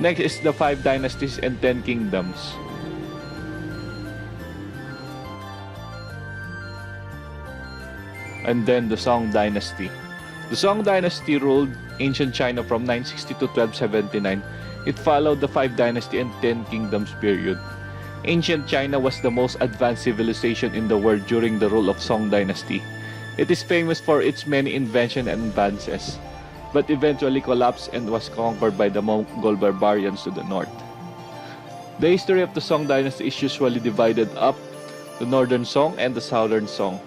Next is the 5 dynasties and 10 kingdoms. And then the Song dynasty. The Song dynasty ruled ancient China from 960 to 1279. It followed the 5 dynasty and 10 kingdoms period. Ancient China was the most advanced civilization in the world during the rule of Song dynasty. It is famous for its many inventions and advances, but eventually collapsed and was conquered by the Mongol barbarians to the north. The history of the Song dynasty is usually divided up the Northern Song and the Southern Song.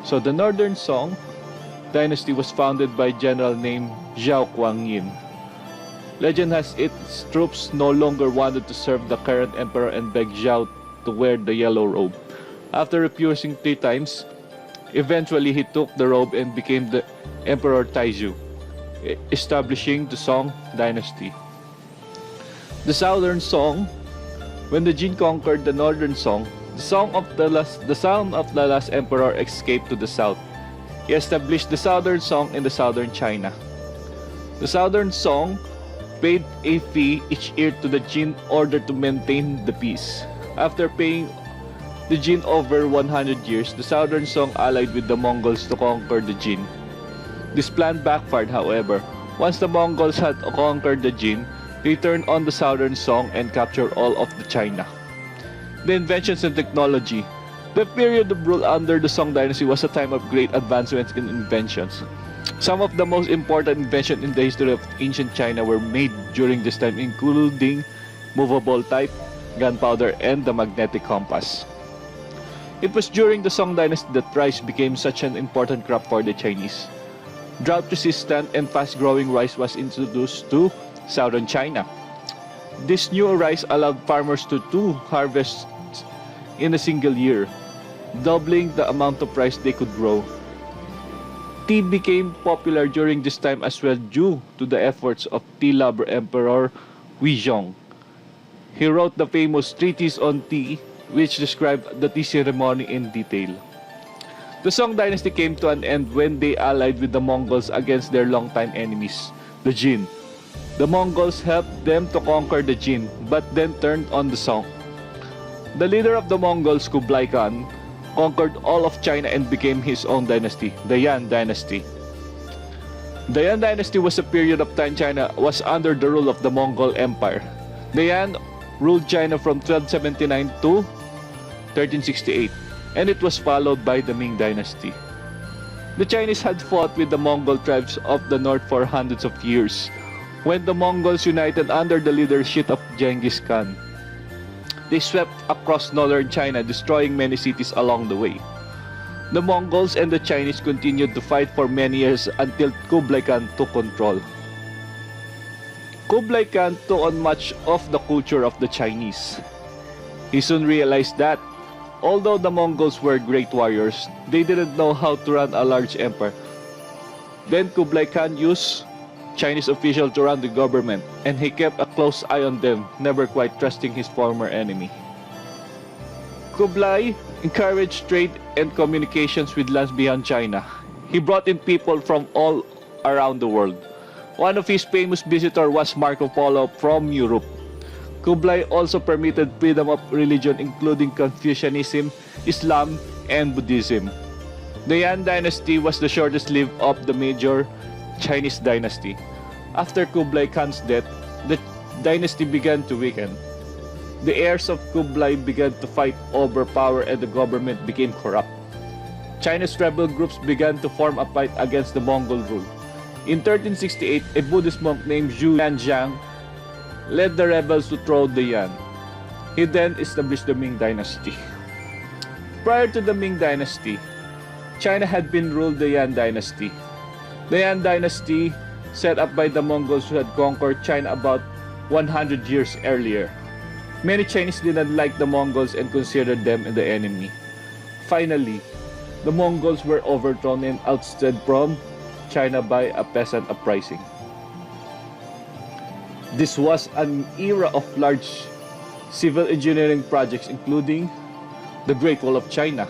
So the Northern Song dynasty was founded by a general named Zhao Guangyin. Legend has its troops no longer wanted to serve the current emperor and begged Zhao to wear the yellow robe. After refusing 3 times, eventually he took the robe and became the Emperor Taizhu, establishing the Song dynasty. The Southern Song. When the Jin conquered the Northern Song, the son of the last emperor escaped to the south. He established the Southern Song in the southern China. The Southern Song paid a fee each year to the Jin in order to maintain the peace. After paying the Jin over 100 years, the Southern Song allied with the Mongols to conquer the Jin. This plan backfired, however. Once the Mongols had conquered the Jin, they turned on the Southern Song and captured all of the China. The inventions and technology. The period of rule under the Song dynasty was a time of great advancements in inventions. Some of the most important inventions in the history of ancient China were made during this time, including movable type, gunpowder, and the magnetic compass. It was during the Song dynasty that rice became such an important crop for the Chinese. Drought-resistant and fast-growing rice was introduced to southern China. This new rice allowed farmers to do harvests in a single year, doubling the amount of rice they could grow. Tea became popular during this time as well due to the efforts of tea lover Emperor Huizong. He wrote the famous treatise on tea, which described the tea ceremony in detail. The Song dynasty came to an end when they allied with the Mongols against their longtime enemies, the Jin. The Mongols helped them to conquer the Jin, but then turned on the Song. The leader of the Mongols, Kublai Khan, conquered all of China and became his own dynasty, the Yan dynasty. The Yan dynasty was a period of time China was under the rule of the Mongol Empire. The Yan ruled China from 1279 to 1368, and it was followed by the Ming dynasty. The Chinese had fought with the Mongol tribes of the north for hundreds of years, when the Mongols united under the leadership of Genghis Khan. They swept across northern China, destroying many cities along the way. The Mongols and the Chinese continued to fight for many years until Kublai Khan took control. Kublai Khan took on much of the culture of the Chinese. He soon realized that, although the Mongols were great warriors, they didn't know how to run a large empire. Then Kublai Khan used Chinese officials to run the government, and he kept a close eye on them, never quite trusting his former enemy. Kublai encouraged trade and communications with lands beyond China. He brought in people from all around the world. One of his famous visitors was Marco Polo from Europe. Kublai also permitted freedom of religion, including Confucianism, Islam, and Buddhism. The Yan dynasty was the shortest lived of the major Chinese dynasty. After Kublai Khan's death, the dynasty began to weaken. The heirs of Kublai began to fight over power and the government became corrupt. China's rebel groups began to form a fight against the Mongol rule. In 1368, a Buddhist monk named Zhu Yanjiang led the rebels to throw the Yan. He then established the Ming dynasty. Prior to the Ming dynasty, China had been ruled the Yan dynasty. The Yan dynasty, set up by the Mongols who had conquered China about 100 years earlier. Many Chinese didn't like the Mongols and considered them the enemy. Finally, the Mongols were overthrown and ousted from China by a peasant uprising. This was an era of large civil engineering projects, including the Great Wall of China.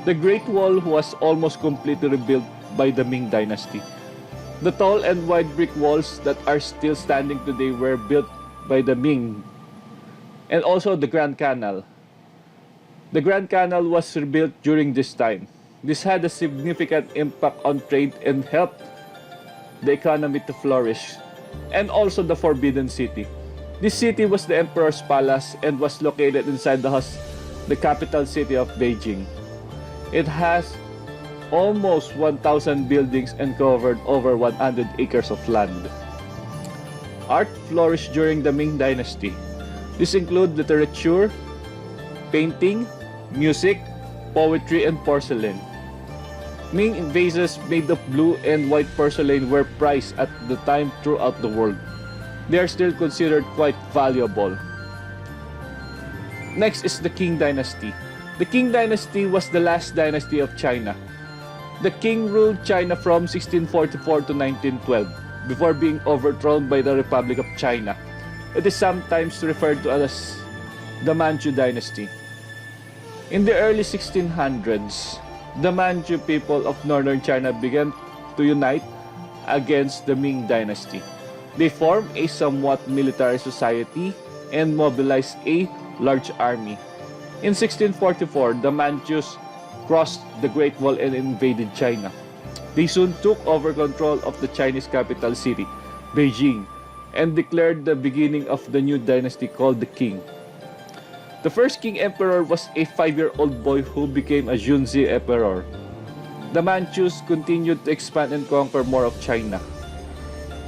The Great Wall was almost completely rebuilt by the Ming dynasty. The tall and wide brick walls that are still standing today were built by the Ming, and also the Grand Canal. The Grand Canal was rebuilt during this time. This had a significant impact on trade and helped the economy to flourish. And also the Forbidden City. This city was the Emperor's Palace and was located inside the capital city of Beijing. It has almost 1,000 buildings and covered over 100 acres of land. Art flourished during the Ming Dynasty. This includes literature, painting, music, poetry, and porcelain. Ming vases made of blue and white porcelain were prized at the time throughout the world. They are still considered quite valuable. Next is the Qing Dynasty. The Qing Dynasty was the last dynasty of China. The king ruled China from 1644 to 1912 before being overthrown by the Republic of China. It is sometimes referred to as the Manchu Dynasty. In the early 1600s, the Manchu people of northern China began to unite against the Ming Dynasty. They formed a somewhat military society and mobilized a large army. In 1644, the Manchus crossed the Great Wall and invaded China. They soon took over control of the Chinese capital city, Beijing, and declared the beginning of the new dynasty called the Qing. The first Qing emperor was a 5-year-old boy who became a Junzi emperor. The Manchus continued to expand and conquer more of China.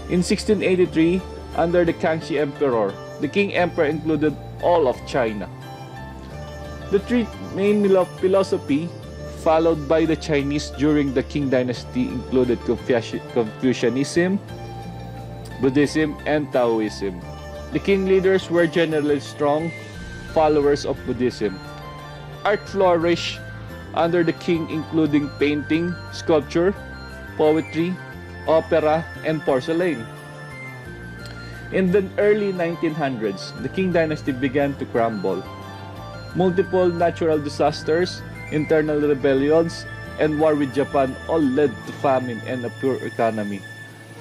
In 1683, under the Kangxi emperor, the Qing emperor included all of China. The three main philosophy followed by the Chinese during the Qing dynasty included Confucianism, Buddhism, and Taoism. The Qing leaders were generally strong followers of Buddhism. Art flourished under the Qing, including painting, sculpture, poetry, opera, and porcelain. In the early 1900s, the Qing dynasty began to crumble. Multiple natural disasters, internal rebellions, and war with Japan all led to famine and a poor economy.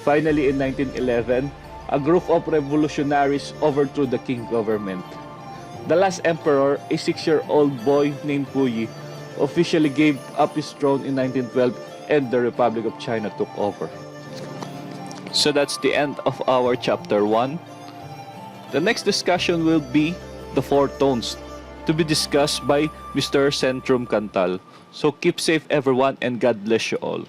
Finally, in 1911, a group of revolutionaries overthrew the Qing government. The last emperor, a 6-year-old boy named Puyi, officially gave up his throne in 1912 and the Republic of China took over. So that's the end of our chapter 1. The next discussion will be the 4 tones, to be discussed by Mr. Centrum Cantal. So keep safe everyone and God bless you all.